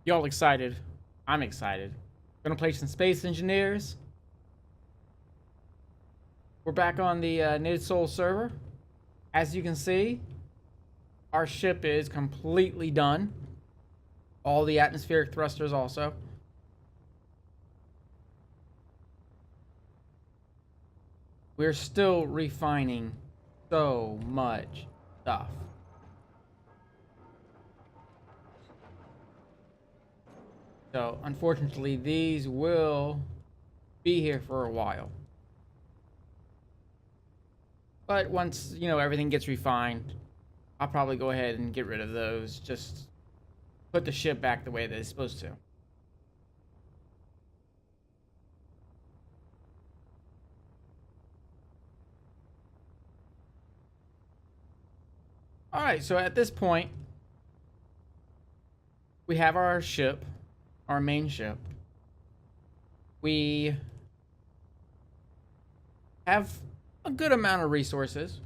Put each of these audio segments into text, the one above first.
Y'all excited? I'm excited. Gonna play some Space Engineers. We're back on the Nidd Soul server. As you can see, our ship is completely done. All the atmospheric thrusters also. We're still refining so much stuff. So, unfortunately, these will be here for a while. But once, everything gets refined, I'll probably go ahead and get rid of those. Just put the ship back the way that it's supposed to. Alright, so at this point, we have our ship, our main ship. We have a good amount of resources.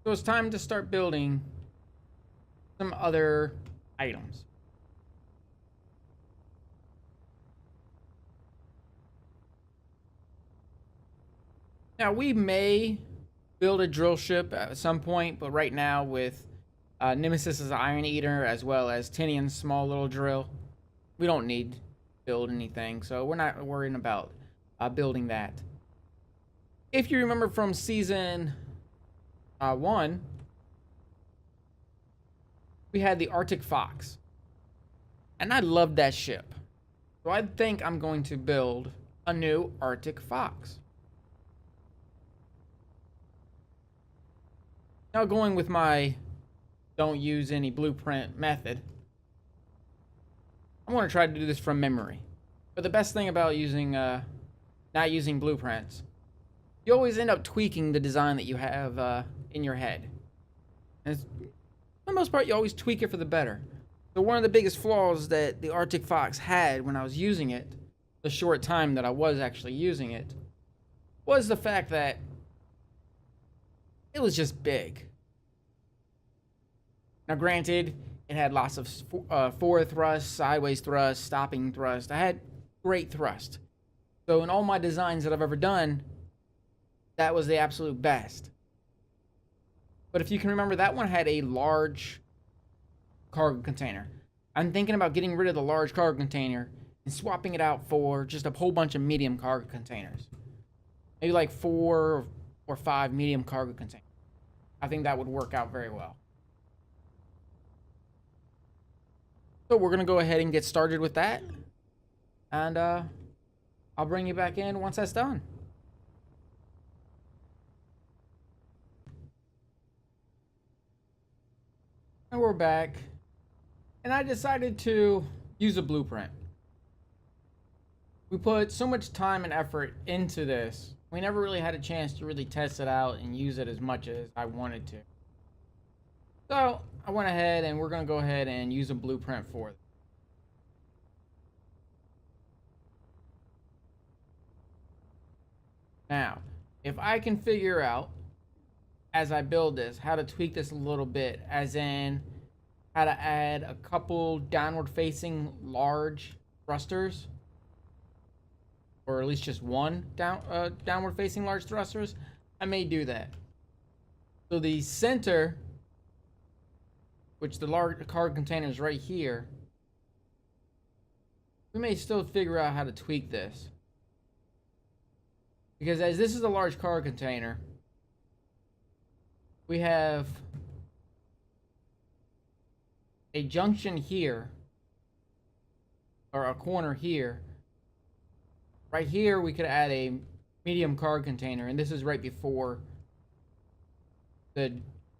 So it's time to start building some other items. Now, we may build a drill ship at some point, but right now with Nemesis's Iron Eater as well as Tinian's small little drill, we don't need to build anything, so we're not worrying about building that. If you remember from season 1, we had the Arctic Fox, and I loved that ship. So I think I'm going to build a new Arctic Fox. Now, going with my don't use any blueprint method, I'm going to try to do this from memory. But the best thing about using not using blueprints, you always end up tweaking the design that you have in your head. And for the most part, you always tweak it for the better. So one of the biggest flaws that the Arctic Fox had when I was using it, the short time that I was actually using it, was the fact that it was just big. Now, granted, it had lots of forward thrust, sideways thrust, stopping thrust. I had great thrust. So in all my designs that I've ever done, that was the absolute best. But if you can remember, that one had a large cargo container. I'm thinking about getting rid of the large cargo container and swapping it out for just a whole bunch of medium cargo containers. Maybe like 4 or 5 medium cargo containers. I think that would work out very well. So we're going to go ahead and get started with that. And I'll bring you back in once that's done. And we're back. And I decided to use a blueprint. We put so much time and effort into this. We never really had a chance to really test it out and use it as much as I wanted to. So I went ahead and we're going to go ahead and use a blueprint for it. Now, if I can figure out, as I build this, how to tweak this a little bit, as in how to add a couple downward facing large thrusters, or at least just one downward facing large thrusters, I may do that. So the center, which the large cargo container is right here, we may still figure out how to tweak this. Because as this is a large cargo container, we have a junction here, or a corner here. Right here, we could add a medium cargo container, and this is right before the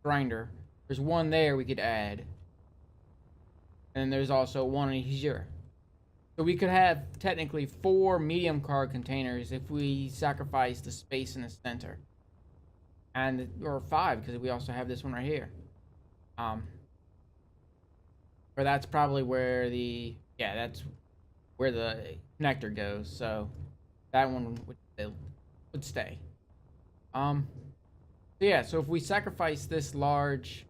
grinder. There's one there we could add. And there's also one in here. So we could have technically 4 medium cargo containers if we sacrifice the space in the center. And or 5, because we also have this one right here. Or that's probably where that's where the connector goes. So that one would stay. So yeah, so if we sacrifice this large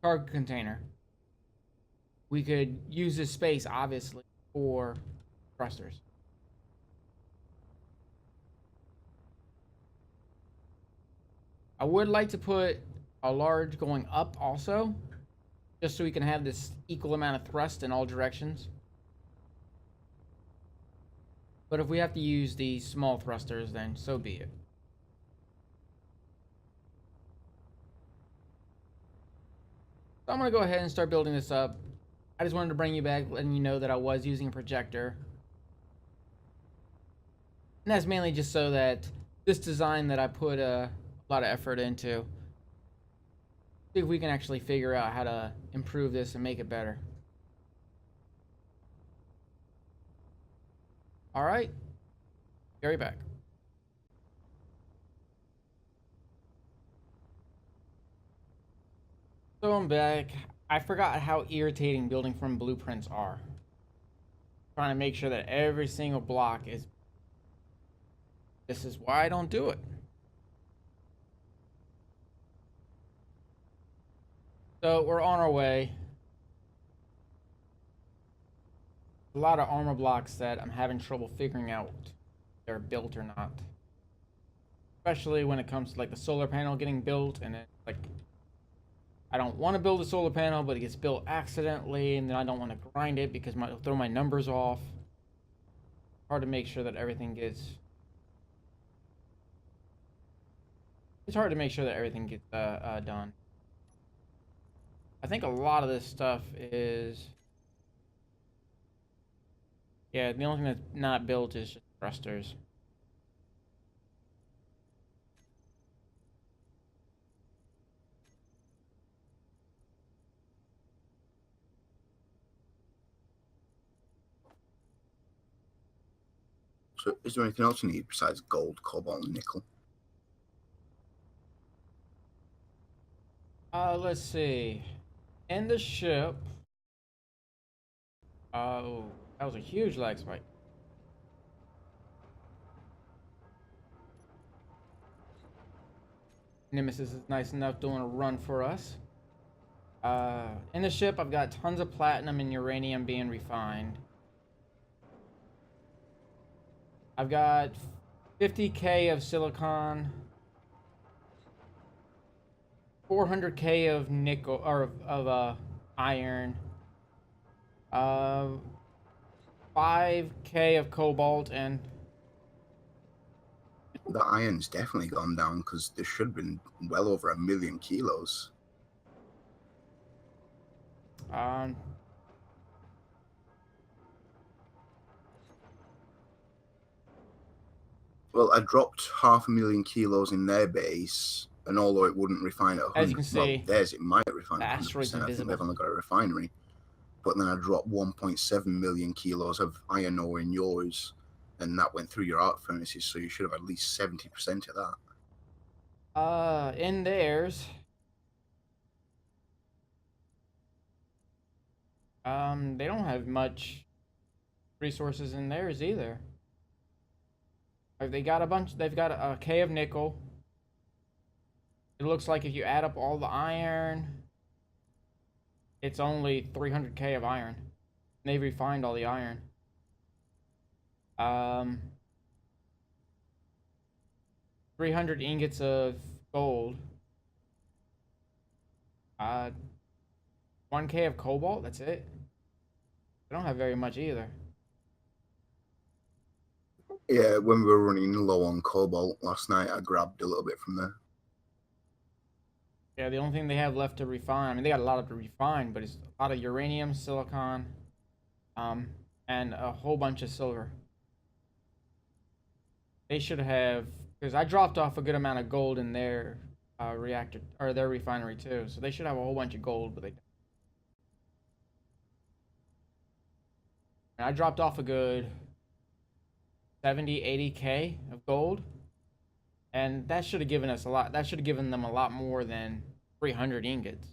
cargo container, we could use this space obviously for thrusters. I would like to put a large going up also, just so we can have this equal amount of thrust in all directions. But if we have to use these small thrusters, then so be it. So I'm going to go ahead and start building this up. I just wanted to bring you back, letting you know that I was using a projector. And that's mainly just so that this design that I put a lot of effort into, see if we can actually figure out how to improve this and make it better. All right, be right back. So I'm back. I forgot how irritating building from blueprints are. Trying to make sure that every single block is. This is why I don't do it. So we're on our way. A lot of armor blocks that I'm having trouble figuring out if they're built or not. Especially when it comes to like the solar panel getting built, and then like I don't want to build a solar panel, but it gets built accidentally, and then I don't want to grind it because it'll throw my numbers off. Hard to make sure that everything gets. It's hard to make sure that everything gets done. I think a lot of this stuff is. Yeah, the only thing that's not built is just thrusters. So, is there anything else you need besides gold, cobalt, and nickel? Let's see. In the ship. Oh, that was a huge lag spike. Nemesis is nice enough doing a run for us. In the ship, I've got tons of platinum and uranium being refined. I've got 50k of silicon, 400k of nickel or of iron, 5k of cobalt, and The iron's definitely gone down because there should have been well over 1,000,000 kilos. um, Well, I dropped 500,000 kilos in their base, and although it wouldn't refine at 100, as you can see, well, theirs it might refine the at asteroid's 100%. I think invisible. they've only got a refinery. But then I dropped 1.7 million kilos of iron ore in yours, and that went through your arc furnaces, so you should have at least 70% of that. In theirs, they don't have much resources in theirs either. They got a bunch. They've got a K of nickel. It looks like if you add up all the iron, it's only 300k of iron. They refined all the iron. 300 ingots of gold. 1k of cobalt. That's it. They don't have very much either. Yeah, when we were running low on cobalt last night, I grabbed a little bit from there. Yeah, the only thing they have left to refine. I mean, they got a lot to refine, but it's a lot of uranium, silicon, and a whole bunch of silver. They should have, because I dropped off a good amount of gold in their reactor or their refinery too, so they should have a whole bunch of gold, but they don't. And I dropped off a good 70, 80k of gold, and that should have given us a lot. That should have given them a lot more than 300 ingots.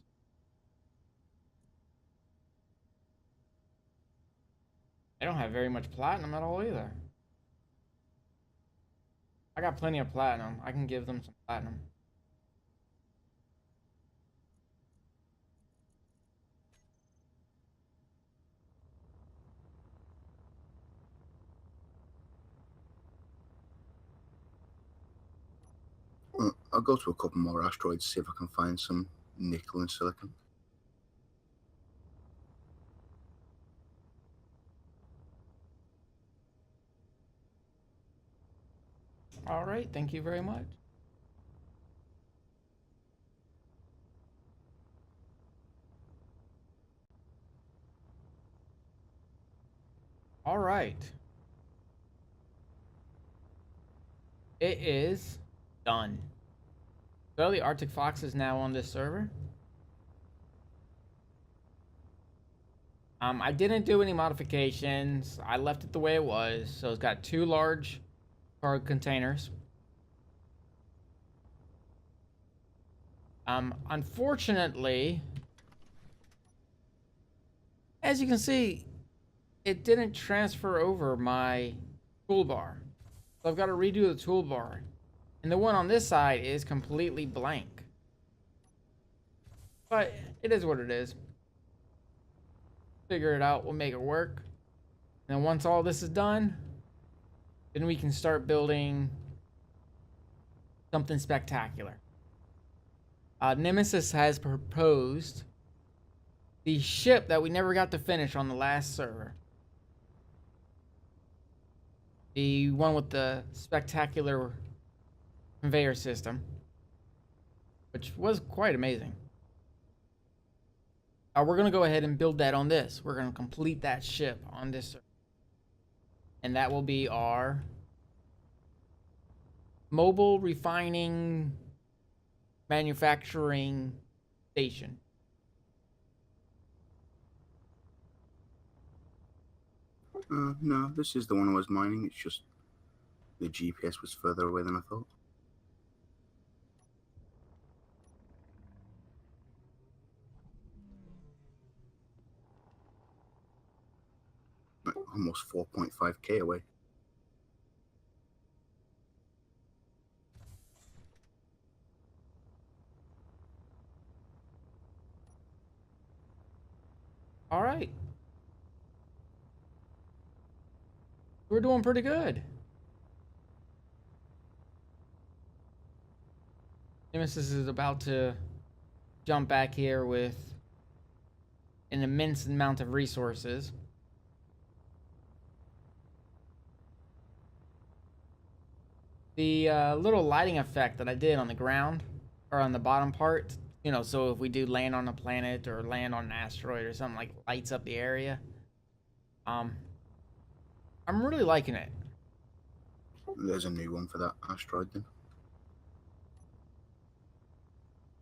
They don't have very much platinum at all either. I got plenty of platinum. I can give them some platinum. I'll go to a couple more asteroids, see if I can find some nickel and silicon. All right, thank you very much. All right. It is done. So the Arctic Fox is now on this server. I didn't do any modifications. I left it the way it was. So it's got 2 large cargo containers. Unfortunately, as you can see, it didn't transfer over my toolbar. So I've got to redo the toolbar. And the one on this side is completely blank. But it is what it is. Figure it out, we'll make it work. And then once all this is done, then we can start building something spectacular. Nemesis has proposed the ship that we never got to finish on the last server. The one with the spectacular conveyor system, which was quite amazing. We're going to go ahead and build that on this. We're going to complete that ship on this server. And that will be our mobile refining manufacturing station. No, this is the one I was mining. It's just the GPS was further away than I thought. Almost 4.5k away. All right. We're doing pretty good. Nemesis is about to jump back here with an immense amount of resources. The little lighting effect that I did on the ground, or on the bottom part, you know, so if we do land on a planet or land on an asteroid or something, like lights up the area. I'm really liking it. There's a new one for that asteroid then.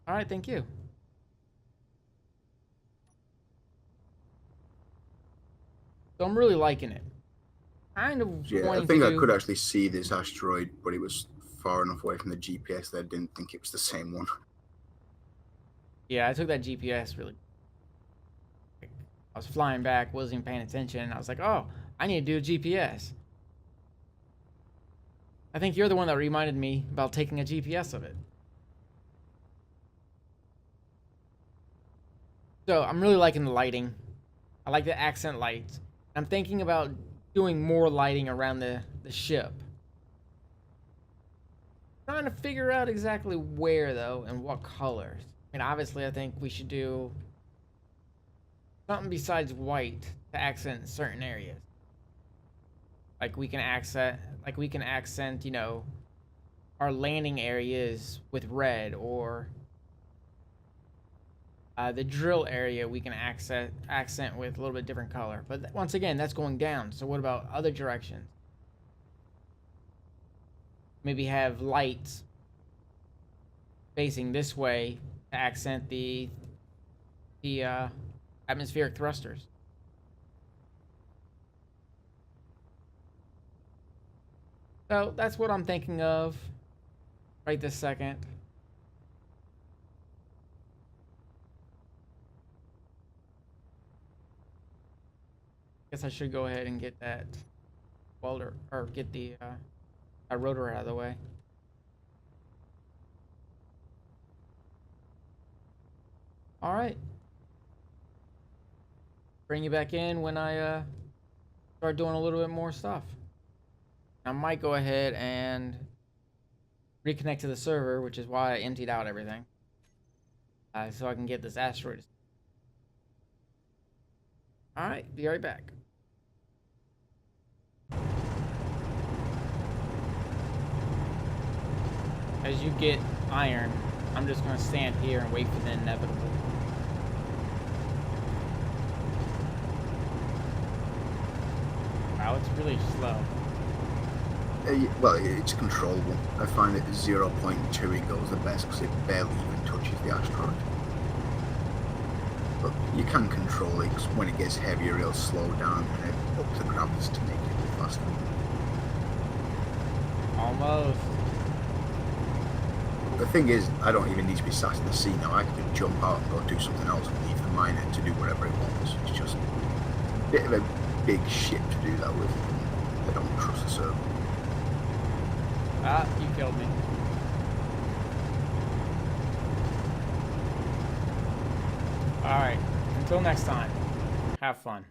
All right, thank you. So I'm really liking it. Kind of Yeah, I think I could actually see this asteroid, but it was far enough away from the GPS that I didn't think it was the same one. Yeah, I took that GPS really. I was flying back, wasn't even paying attention, and I was like, oh, I need to do a GPS. I think you're the one that reminded me about taking a GPS of it. So I'm really liking the lighting. I like the accent lights. I'm thinking about doing more lighting around the ship. Trying to figure out exactly where, though, and what colors. I mean, obviously, I think we should do something besides white to accent certain areas. Like we can accent, you know, our landing areas with red, or the drill area we can accent with a little bit different color. But once again, that's going down. So what about other directions? Maybe have lights facing this way to accent the atmospheric thrusters. So that's what I'm thinking of right this second. Guess I should go ahead and get that welder, or get the rotor out of the way. All right. Bring you back in when I start doing a little bit more stuff. I might go ahead and reconnect to the server, which is why I emptied out everything. So I can get this asteroid. Alright, be right back. As you get iron, I'm just going to stand here and wait for the inevitable. Wow, it's really slow. Well, it's controllable. I find it 0.2 it goes the best because it barely even touches the asteroid. But you can control it because when it gets heavier it'll slow down and it up the gravity to make it go faster. Almost. The thing is, I don't even need to be sat in the sea now. I can jump out and go do something else and leave the miner to do whatever it wants. It's just a bit of a big ship to do that with. I don't trust the server. Ah, you killed me. Alright, until next time, have fun.